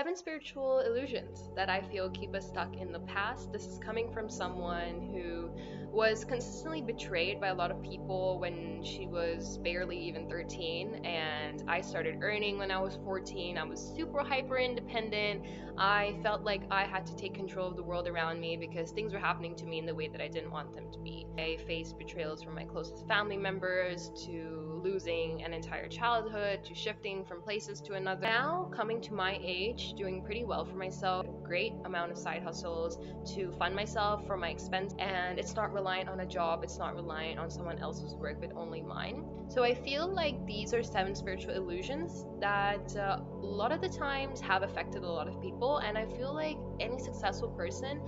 7 spiritual illusions that I feel keep us stuck in the past. This is coming from someone who was consistently betrayed by a lot of people when she was barely even 13, and I started earning when I was 14. I was super hyper independent. I felt like I had to take control of the world around me because things were happening to me in the way that I didn't want them to be. I faced betrayals from my closest family members, to losing an entire childhood, to shifting from places to another. Now, coming to my age, doing pretty well for myself, great amount of side hustles to fund myself for my expense, and it's not reliant on a job, it's not reliant on someone else's work, but only mine. So I feel like these are 7 spiritual illusions that a lot of the times have affected a lot of people, and I feel like any successful person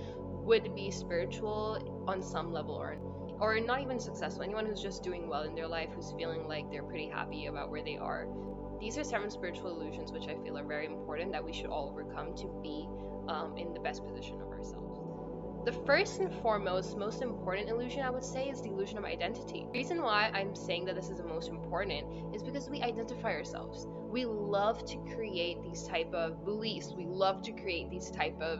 would be spiritual on some level, or not even successful, anyone who's just doing well in their life, who's feeling like they're pretty happy about where they are. These are 7 spiritual illusions which I feel are very important that we should all overcome to be in the best position of ourselves. The first and foremost, most important illusion I would say is the illusion of identity. The reason why I'm saying that this is the most important is because we identify ourselves. We love to create these type of beliefs. We love to create these type of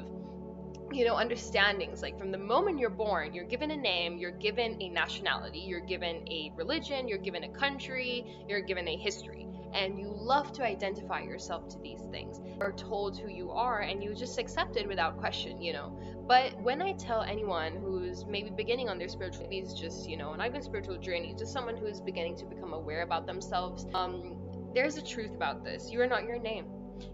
understandings. Like from the moment you're born, you're given a name, you're given a nationality, you're given a religion, you're given a country, you're given a history, and you love to identify yourself to these things. You're told who you are and you just accept it without question, But when I tell anyone who's maybe beginning on their spiritual, not even spiritual journey, just someone who is beginning to become aware about themselves, there's a truth about this. You are not your name.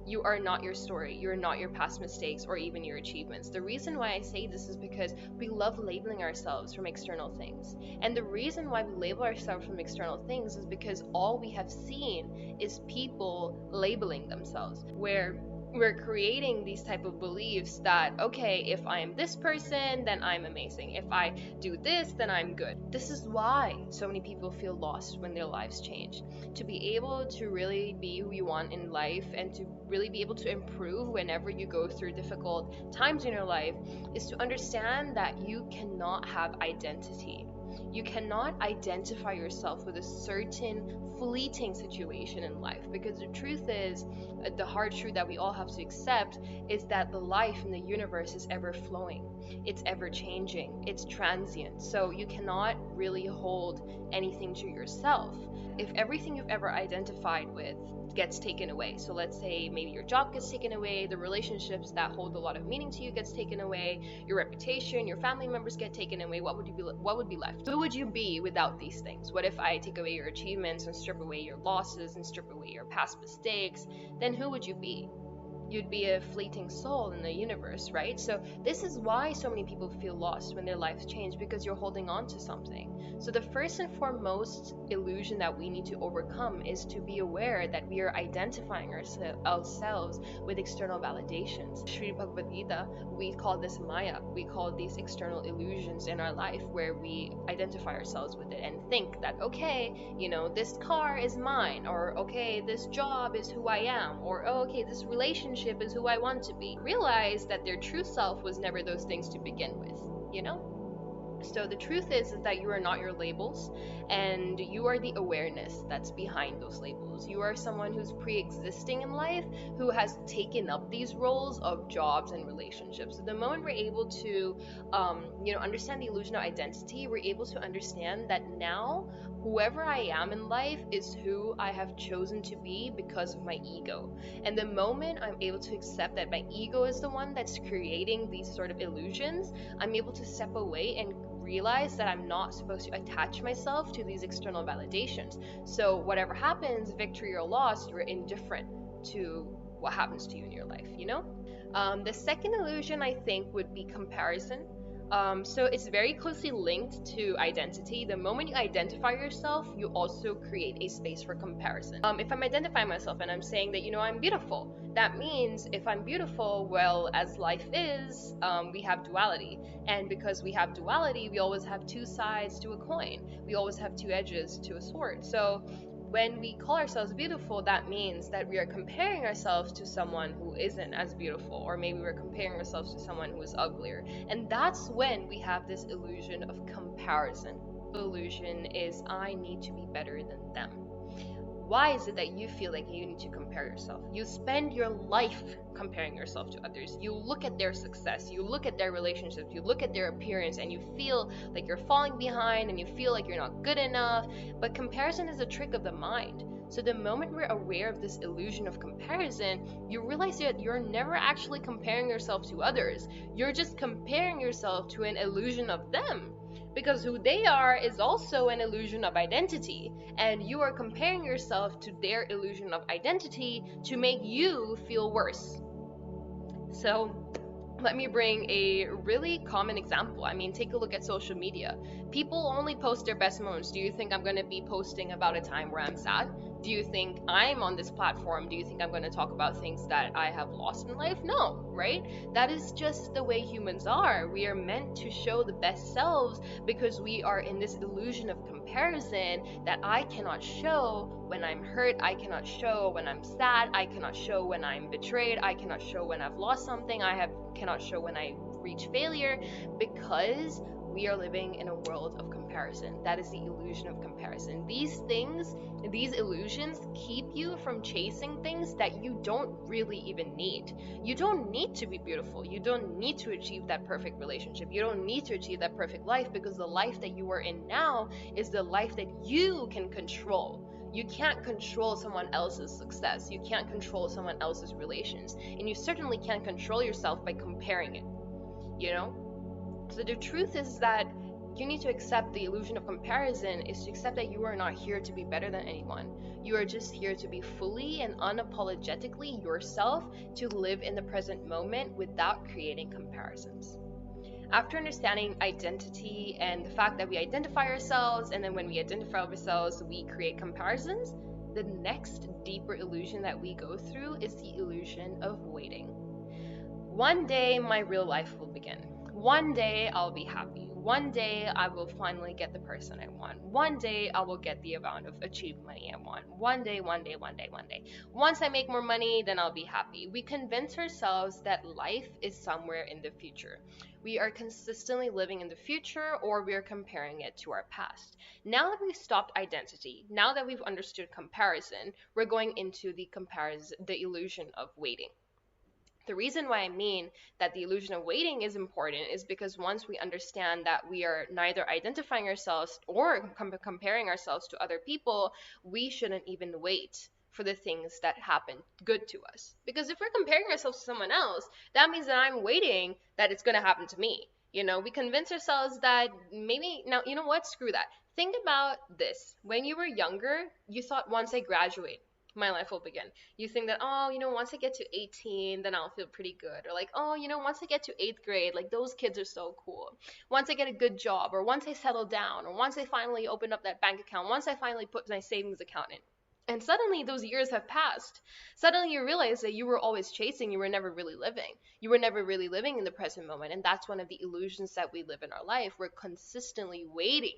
You are not your story. You are not your past mistakes or even your achievements. The reason why I say this is because we love labeling ourselves from external things. And the reason why we label ourselves from external things is because all we have seen is people labeling themselves, where we're creating these type of beliefs that, okay, if I am this person, then I'm amazing. If I do this, then I'm good. This is why so many people feel lost when their lives change. To be able to really be who you want in life and to really be able to improve whenever you go through difficult times in your life is to understand that you cannot have identity. You cannot identify yourself with a certain fleeting situation in life, because the truth is, the hard truth that we all have to accept is that the life in the universe is ever flowing, it's ever changing, it's transient. So you cannot really hold anything to yourself. If everything you've ever identified with gets taken away, so let's say maybe your job gets taken away, the relationships that hold a lot of meaning to you gets taken away, your reputation, your family members get taken away, what would be left? Who would you be without these things? What if I take away your achievements and strip away your losses and strip away your past mistakes? Then who would you be? You'd be a fleeting soul in the universe, right? So this is why so many people feel lost when their lives change, because you're holding on to something. So the first and foremost illusion that we need to overcome is to be aware that we are identifying ourselves with external validations. Sri Bhagavad Gita, we call this Maya. We call these external illusions in our life where we identify ourselves with it and think that, okay, this car is mine, or okay, this job is who I am, or oh, okay, this relationship is who I want to be. Realize that their true self was never those things to begin with, So the truth is that you are not your labels, and you are the awareness that's behind those labels. You are someone who's pre-existing in life, who has taken up these roles of jobs and relationships. So the moment we're able to, understand the illusion of identity, we're able to understand that now whoever I am in life is who I have chosen to be because of my ego. And the moment I'm able to accept that my ego is the one that's creating these sort of illusions, I'm able to step away and realize that I'm not supposed to attach myself to these external validations. So whatever happens, victory or loss, you're indifferent to what happens to you in your life, The second illusion I think would be comparison. So it's very closely linked to identity. The moment you identify yourself, you also create a space for comparison. If I'm identifying myself and I'm saying that, I'm beautiful, that means if I'm beautiful, well, as life is, we have duality. And because we have duality, we always have two sides to a coin. We always have two edges to a sword. So when we call ourselves beautiful, that means that we are comparing ourselves to someone who isn't as beautiful, or maybe we're comparing ourselves to someone who is uglier. And that's when we have this illusion of comparison. The illusion is I need to be better than them. Why is it that you feel like you need to compare yourself? You spend your life comparing yourself to others. You look at their success, you look at their relationships, you look at their appearance, and you feel like you're falling behind and you feel like you're not good enough. But comparison is a trick of the mind. So the moment we're aware of this illusion of comparison, you realize that you're never actually comparing yourself to others. You're just comparing yourself to an illusion of them. Because who they are is also an illusion of identity, and you are comparing yourself to their illusion of identity to make you feel worse. So let me bring a really common example. I mean, take a look at social media. People only post their best moments. Do you think I'm going to be posting about a time where I'm sad? Do you think I'm on this platform? Do you think I'm going to talk about things that I have lost in life? No, right? That is just the way humans are. We are meant to show the best selves because we are in this illusion of comparison that I cannot show when I'm hurt, I cannot show when I'm sad, I cannot show when I'm betrayed, I cannot show when I've lost something, cannot show when I reach failure, because we are living in a world of comparison. That is the illusion of comparison. These things, these illusions keep you from chasing things that you don't really even need. You don't need to be beautiful. You don't need to achieve that perfect relationship. You don't need to achieve that perfect life, because the life that you are in now is the life that you can control. You can't control someone else's success. You can't control someone else's relations. And you certainly can't control yourself by comparing it, you know? So the truth is that you need to accept the illusion of comparison is to accept that you are not here to be better than anyone. You are just here to be fully and unapologetically yourself, to live in the present moment without creating comparisons. After understanding identity and the fact that we identify ourselves, and then when we identify ourselves, we create comparisons, the next deeper illusion that we go through is the illusion of waiting. One day, my real life will begin. One day, I'll be happy. One day, I will finally get the person I want. One day, I will get the amount of achieved money I want. One day. Once I make more money, then I'll be happy. We convince ourselves that life is somewhere in the future. We are consistently living in the future, or we are comparing it to our past. Now that we've stopped identity, now that we've understood comparison, we're going into the illusion of waiting. The reason why I mean that the illusion of waiting is important is because once we understand that we are neither identifying ourselves or comparing ourselves to other people, we shouldn't even wait for the things that happen good to us. Because if we're comparing ourselves to someone else, that means that I'm waiting that it's going to happen to me. You know, we convince ourselves that maybe, now, you know what? Screw that. Think about this. When you were younger, you thought, once I graduate, my life will begin. You think that, oh, you know, once I get to 18, then I'll feel pretty good. Or like, oh, you know, once I get to 8th grade, like those kids are so cool. Once I get a good job, or once I settle down, or once I finally open up that bank account, once I finally put my savings account in. And suddenly those years have passed. Suddenly you realize that you were always chasing, you were never really living. You were never really living in the present moment. And that's one of the illusions that we live in our life. We're consistently waiting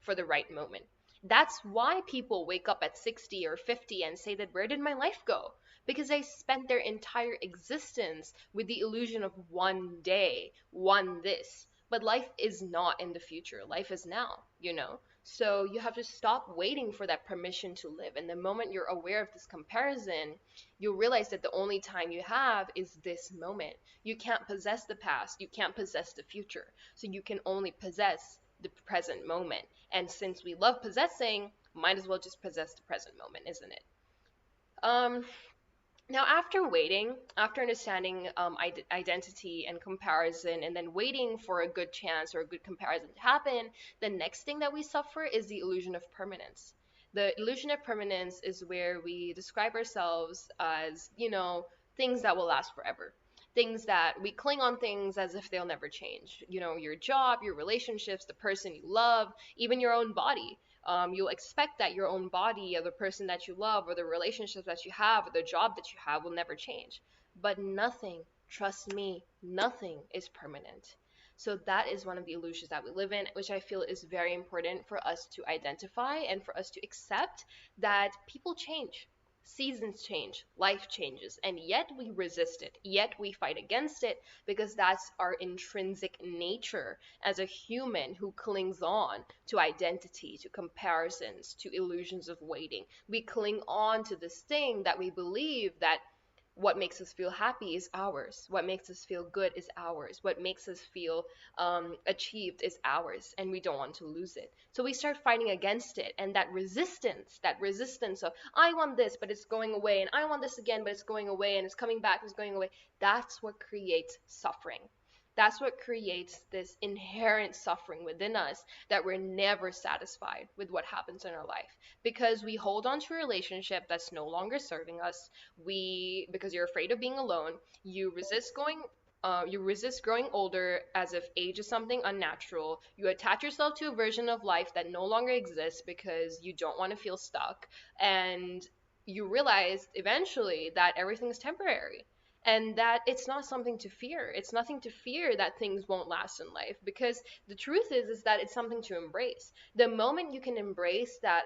for the right moment. That's why people wake up at 60 or 50 and say that, where did my life go? Because they spent their entire existence with the illusion of one day, one this. But life is not in the future. Life is now, you know? So you have to stop waiting for that permission to live. And the moment you're aware of this comparison, you'll realize that the only time you have is this moment. You can't possess the past. You can't possess the future. So you can only possess the present moment. And since we love possessing, might as well just possess the present moment, isn't it? Now, after waiting, after understanding identity and comparison, and then waiting for a good chance or a good comparison to happen, the next thing that we suffer is the illusion of permanence. The illusion of permanence is where we describe ourselves as, you know, things that will last forever. Things that we cling on things as if they'll never change. You know, your job, your relationships, the person you love, even your own body. You'll expect that your own body or the person that you love or the relationships that you have or the job that you have will never change. But nothing, trust me, nothing is permanent. So that is one of the illusions that we live in, which I feel is very important for us to identify and for us to accept that people change. Seasons change, life changes, and yet we resist it, yet we fight against it, because that's our intrinsic nature as a human who clings on to identity, to comparisons, to illusions of waiting. We cling on to this thing that we believe that what makes us feel happy is ours. What makes us feel good is ours. What makes us feel achieved is ours, and we don't want to lose it. So we start fighting against it, and that resistance of I want this, but it's going away, and I want this again, but it's going away, and it's coming back, it's going away. That's what creates suffering. That's what creates this inherent suffering within us, that we're never satisfied with what happens in our life because we hold on to a relationship that's no longer serving us. Because you're afraid of being alone, you resist growing older as if age is something unnatural. You attach yourself to a version of life that no longer exists because you don't want to feel stuck. And you realize eventually that everything's temporary and that it's not something to fear. It's nothing to fear that things won't last in life, because the truth is that it's something to embrace. The moment you can embrace that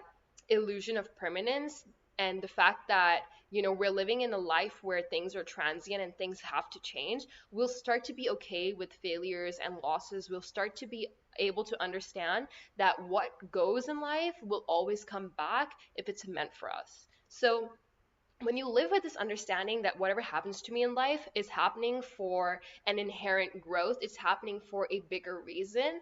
illusion of permanence and the fact that we're living in a life where things are transient and things have to change, we'll start to be okay with failures and losses. We'll start to be able to understand that what goes in life will always come back if it's meant for us. So when you live with this understanding that whatever happens to me in life is happening for an inherent growth, it's happening for a bigger reason,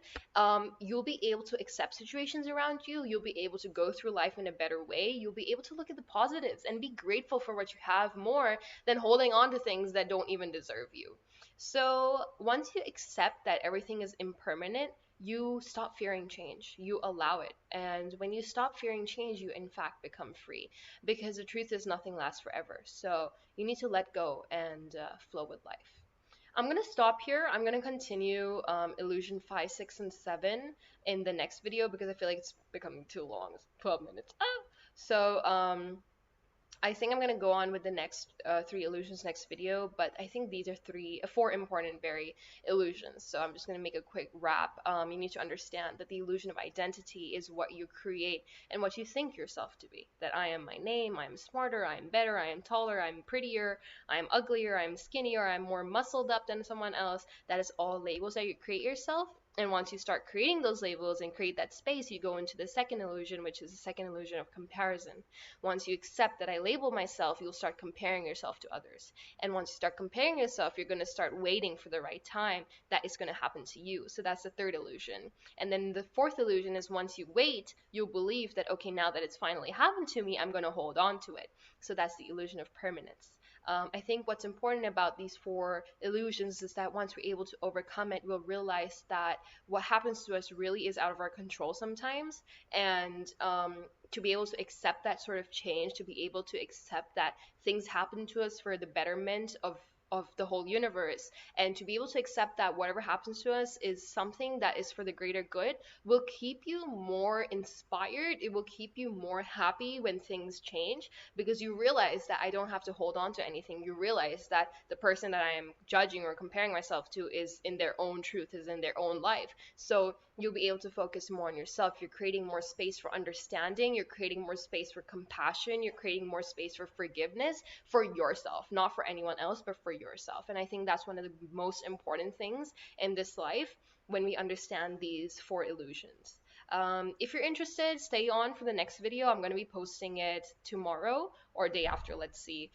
you'll be able to accept situations around you. You'll be able to go through life in a better way. You'll be able to look at the positives and be grateful for what you have more than holding on to things that don't even deserve you. So once you accept that everything is impermanent, you stop fearing change. You allow it. And when you stop fearing change, you in fact become free, because the truth is nothing lasts forever. So you need to let go and flow with life. I'm going to stop here. I'm going to continue illusion 5, 6, and 7 in the next video because I feel like it's becoming too long. It's 12 minutes. Ah! So I think I'm gonna go on with the next 3 illusions next video, but I think these are 4 important very illusions. So I'm just gonna make a quick wrap. You need to understand that the illusion of identity is what you create and what you think yourself to be. That I am my name, I am smarter, I am better, I am taller, I'm prettier, I am uglier, I'm skinnier, I'm more muscled up than someone else. That is all labels that you create yourself. And once you start creating those labels and create that space, you go into the second illusion, which is the second illusion of comparison. Once you accept that I label myself, you'll start comparing yourself to others. And once you start comparing yourself, you're going to start waiting for the right time that is going to happen to you. So that's the third illusion. And then the fourth illusion is once you wait, you'll believe that, okay, now that it's finally happened to me, I'm going to hold on to it. So that's the illusion of permanence. I think what's important about these 4 illusions is that once we're able to overcome it, we'll realize that what happens to us really is out of our control sometimes. And to be able to accept that sort of change, to be able to accept that things happen to us for the betterment of the whole universe, and to be able to accept that whatever happens to us is something that is for the greater good, will keep you more inspired. It will keep you more happy when things change, because you realize that I don't have to hold on to anything. You realize that the person that I am judging or comparing myself to is in their own truth, is in their own life. So you'll be able to focus more on yourself. You're creating more space for understanding. You're creating more space for compassion. You're creating more space for forgiveness for yourself, not for anyone else, but for yourself. And I think that's one of the most important things in this life when we understand these 4 illusions. If you're interested, stay on for the next video. I'm going to be posting it tomorrow or day after, let's see.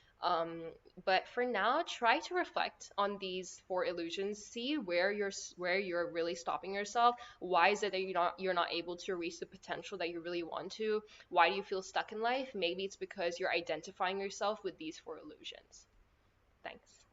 But for now, try to reflect on these 4 illusions. See where you're really stopping yourself. Why is it that you're not able to reach the potential that you really want to? Why do you feel stuck in life? Maybe it's because you're identifying yourself with these 4 illusions. Thanks.